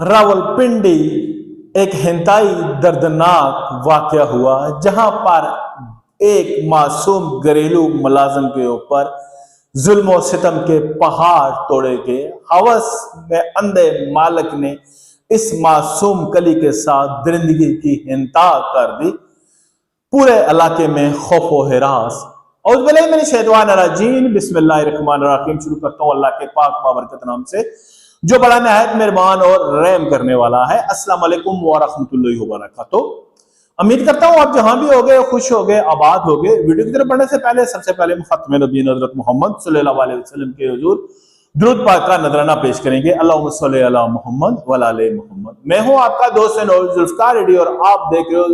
रावलपिंडी एक हिंताई दर्दनाक वाकया हुआ जहां पर एक मासूम घरेलू मुलाजिम के ऊपर जुल्म और सितम के पहाड़ तोड़े गए। हवस में अंधे मालिक ने इस मासूम कली के साथ दरिंदगी की हिंता कर दी। पूरे इलाके में खौफ व हिरास। और मैंने शैतान रजीम बिस्मिल्लाहिर्रहमानिर्रहीम शुरू करता हूँ अल्लाह के पाक बाबरकत नाम से जो बड़ा निहायत मेहरबान और रहम करने वाला है। अस्सलाम वालेकुम व रहमतुल्लाहि व बरकातुहू। उम्मीद करता हूँ आप जहां भी हो गए खुश हो गए आबाद हो गए। वीडियो की तरफ बढ़ने से पहले सबसे पहले खत्म नबी हज़रत मोहम्मद सल्लल्लाहु अलैहि वसल्लम के हुजूर दुरूद पाक का नजराना पेश करेंगे। अल्लाहुम्मा सल्ली अला मोहम्मद व अला आले मोहम्मद। मैं हूं आपका दोस्त जुल्फकार रेडी और आप देख रहे हो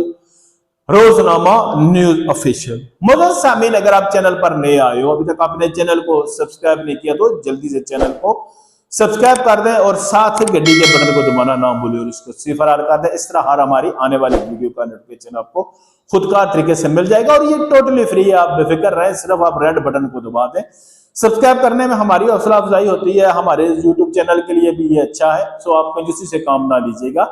रोजनामा न्यूज ऑफिशियल। मौजूद सामीन, अगर आप चैनल पर नए आए हो, अभी तक आपने चैनल को सब्सक्राइब नहीं किया तो जल्दी से चैनल को सब्सक्राइब कर दें और साथ ही घंटी के बटन को दबाना ना भूलें और इसको सिफर कर दें। इस तरह हर हमारी आने वाली वीडियो का नोटिफिकेशन आपको खुदकार तरीके से मिल जाएगा और ये टोटली फ्री है। आप बेफिक्र रहें, सिर्फ आप रेड बटन को दबा दें। सब्सक्राइब करने में हमारी हौसला अफजाई होती है, हमारे यूट्यूब चैनल के लिए भी ये अच्छा है। सो आप कंजूसी से काम ना लीजिएगा।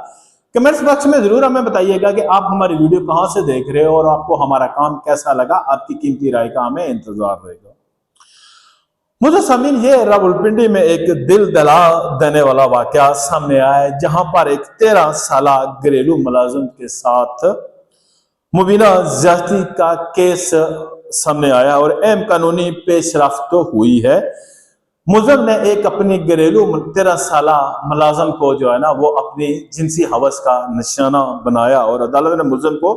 कमेंट्स बॉक्स में जरूर हमें बताइएगा कि आप हमारी वीडियो कहां से देख रहे हो और आपको हमारा काम कैसा लगा। आपकी कीमती राय का हमें इंतजार रहेगा। मुझे सामीन, ये रावलपिंडी में एक दिल दहला देने वाला वाकया सामने आया है जहां पर एक 13 साल घरेलू मुलाजिम के साथ मुबीना ज्यादती का केस सामने आया और अहम कानूनी पेशरफ्त तो हुई है। मुलजिम ने एक अपनी घरेलू 13 साल मुलाजिम को जो है ना वो अपनी जिनसी हवस का निशाना बनाया और अदालत ने मुलजिम को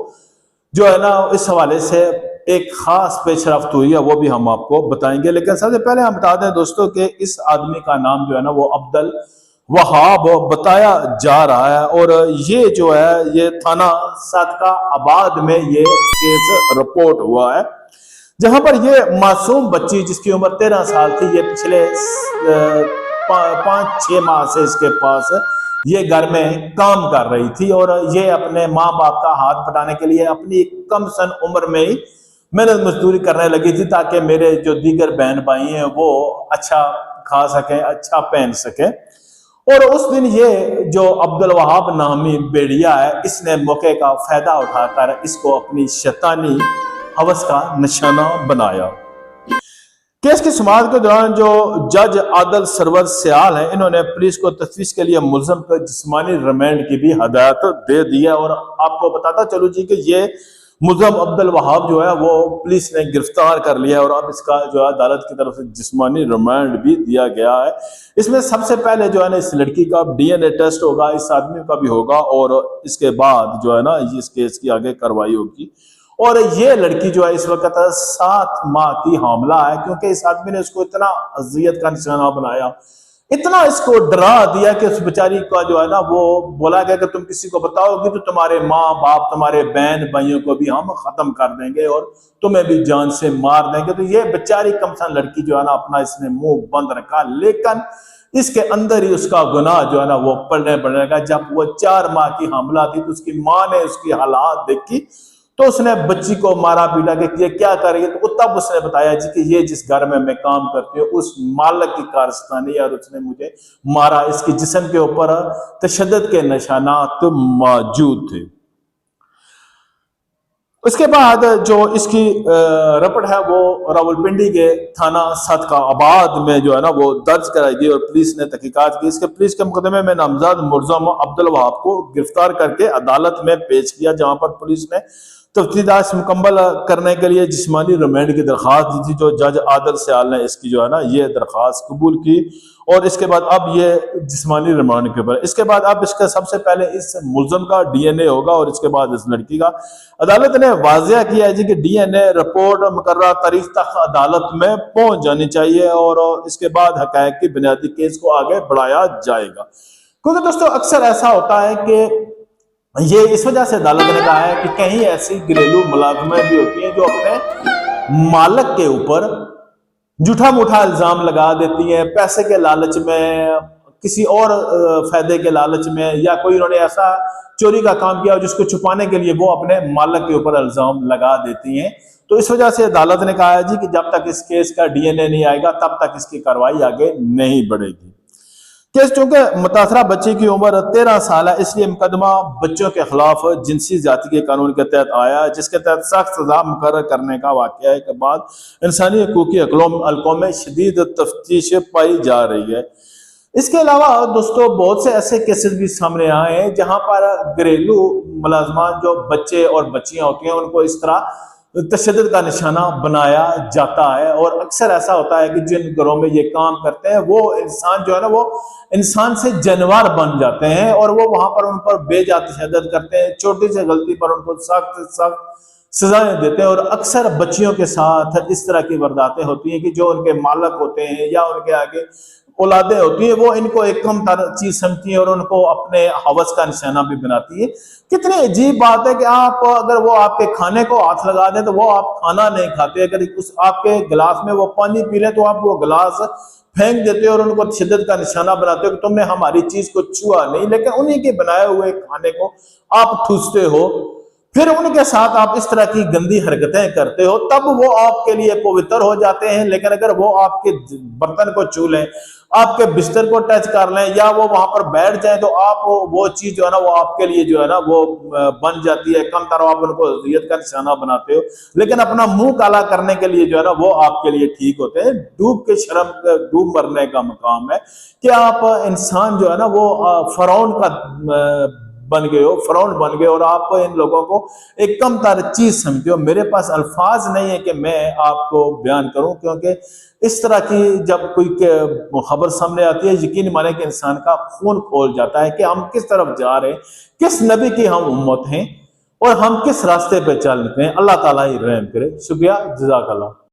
जो है ना इस हवाले से एक खास पेशरफ्त हुई है, वो भी हम आपको बताएंगे। लेकिन सबसे पहले हम बता दें दोस्तों कि इस आदमी का नाम जो है ना वो अब्दुल वहाब बताया जा रहा है और ये जो है ये थाना सादका आबाद में ये केस रिपोर्ट हुआ है जहां पर ये मासूम बच्ची जिसकी उम्र 13 साल थी, ये पिछले 5-6 माह से इसके पास ये घर में काम कर रही थी और ये अपने माँ बाप का हाथ बटाने के लिए अपनी कम सन उम्र में ही मेहनत मजदूरी करने लगी थी ताकि मेरे जो दीगर बहन भाई हैं वो अच्छा खा सकें, अच्छा पहन सकें। और उस दिन ये जो अब्दुल वहाब नामी बेड़िया है, इसने मौके का फायदा उठाकर इसको अपनी शैतानी हवस का निशाना बनाया। केस की समाअत के दौरान जो जज आदल सरवर सियाल हैं, इन्होंने पुलिस को तफ्तीश के लिए मुलजिम को जिस्मानी रिमांड की भी हदायत दे दी है। और आपको बताता चलूं जी कि ये मुलजिम अब्दुल वहाब जो है वो पुलिस ने गिरफ्तार कर लिया और अब इसका जो है अदालत की तरफ से जिस्मानी रिमांड भी दिया गया है। इसमें सबसे पहले जो है ना इस लड़की का DNA टेस्ट होगा, इस आदमी का भी होगा और इसके बाद जो है ना इस केस की आगे कार्रवाई होगी। और ये लड़की जो है इस वक्त 7 माह की हामला है क्योंकि इस आदमी ने उसको इतना अजियत का निशाना बनाया, इतना इसको डरा दिया कि उस बेचारी का जो है ना वो बोला गया कि तुम किसी को बताओगी तो तुम्हारे माँ बाप तुम्हारे बहन भाइयों को भी हम खत्म कर देंगे और तुम्हें भी जान से मार देंगे। तो ये बेचारी कमसन लड़की जो है ना अपना इसने मुंह बंद रखा, लेकिन इसके अंदर ही उसका गुनाह जो है ना वो पलने पड़ेगा। जब वो 4 माह की हामला थी तो उसकी माँ ने उसकी हालात देखी तो उसने बच्ची को मारा पीटा कि ये क्या कर रही है। तो तब उसने बताया जी कि ये जिस घर में मैं काम करती हूँ उस मालिक की कारस्तानी और उसने मुझे मारा। इसके जिस्म के ऊपर तशद्दुद के निशानात मौजूद थे। उसके बाद जो इसकी रपट है वो रावलपिंडी के थाना सादका आबाद में जो है ना वो दर्ज कराई गई और पुलिस ने तहकीकात की। इसके पुलिस के मुकदमे में नामजद मुलजिम अब्दुल वहाब को गिरफ्तार करके अदालत में पेश किया जहां पर पुलिस ने तफ्तीश मुकम्मल करने के लिए जिस्मानी रिमांड की दरख्वास्त दी थी। जो जज आदल सियाल ने इसकी जो है ना ये दरख्वास्त कबूल की और इसके बाद अब ये जिस्मानी रिमांड के ऊपर इसके बाद अब इसका सबसे पहले इस मुलजिम का DNA होगा और इसके बाद इस लड़की का। अदालत ने वाजिया किया है जी कि DNA रिपोर्ट मुकर्रर तारीख तक अदालत में पहुंच जानी चाहिए और इसके बाद हकायक की बुनियादी केस को आगे बढ़ाया जाएगा। क्योंकि दोस्तों अक्सर ऐसा होता है कि ये इस वजह से अदालत ने कहा है कि कहीं ऐसी घरेलू मुलाजमें भी होती हैं जो अपने मालिक के ऊपर झूठा मूठा इल्जाम लगा देती हैं पैसे के लालच में, किसी और फायदे के लालच में, या कोई उन्होंने ऐसा चोरी का काम किया जिसको छुपाने के लिए वो अपने मालिक के ऊपर इल्जाम लगा देती हैं। तो इस वजह से अदालत ने कहा है जी कि जब तक इस केस का DNA नहीं आएगा तब तक इसकी कार्रवाई आगे नहीं बढ़ेगी। कि चूंकि मुतासरा बच्चे की उम्र 13 साल है, इसलिए मुकदमा बच्चों के खिलाफ जिनसी जाति के कानून के तहत आया, जिसके तहत सख्त सजा मुकर्रर करने का वाकया है के बाद इंसानी हकूकी हलकों में शदीद तफ्तीश पाई जा रही है। इसके अलावा दोस्तों बहुत से ऐसे केसेस भी सामने आए हैं जहां पर घरेलू मुलाजमान जो बच्चे और बच्चियां होती हैं उनको इस तरह तशद्दुद का निशाना बनाया जाता है। और अक्सर ऐसा होता है कि जिन घरों में ये काम करते हैं वो इंसान जो है ना वो इंसान से जानवर बन जाते हैं और वो वहां पर उन पर बेजा तशद्दुद करते हैं, छोटी सी गलती पर उनको सख्त सख्त सजाएं देते हैं। और अक्सर बच्चियों के साथ इस तरह की वारदातें होती हैं कि जो उनके मालक होते हैं या उनके आगे औलादें होती है वो इनको एक कम तर चीज समझती है और उनको अपने हवस का निशाना भी बनाती है। कितनी अजीब बात है कि आप अगर वो आपके खाने को हाथ लगा दें तो वो आप खाना नहीं खाते, अगर उस आपके गिलास में वो पानी पी लें तो आप वो गिलास फेंक देते हो और उनको शिद्दत का निशाना बनाते हो कि तुमने हमारी चीज को छुआ नहीं, लेकिन उन्हीं के बनाए हुए खाने को आप ठूसते हो, फिर उनके साथ आप इस तरह की गंदी हरकतें करते हो, तब वो आपके लिए पवित्र हो जाते हैं। लेकिन अगर वो आपके बर्तन को छू लें, आपके बिस्तर को टच कर लें या वो वहां पर बैठ जाए तो आप वो चीज जो है ना वो आपके लिए जो है ना वो बन जाती है, कम तरह आप उनको अज़ियत का निशाना बनाते हो, लेकिन अपना मुंह काला करने के लिए जो है ना वो आपके लिए ठीक होते हैं। डूब के शर्म डूब मरने का मकाम है कि आप इंसान जो है ना वो फरौन का बन गए हो, फरौन बन गए और आप इन लोगों को एक कम तर चीज समझते हो। मेरे पास अल्फाज नहीं है कि मैं आपको बयान करूं, क्योंकि इस तरह की जब कोई खबर सामने आती है यकीन माने कि इंसान का खून खोल जाता है कि हम किस तरफ जा रहे हैं, किस नबी की हम उम्मत हैं और हम किस रास्ते पे चल रहे हैं। अल्लाह ताला ही रहम करे। शुक्रिया, जज़ाकल्लाह।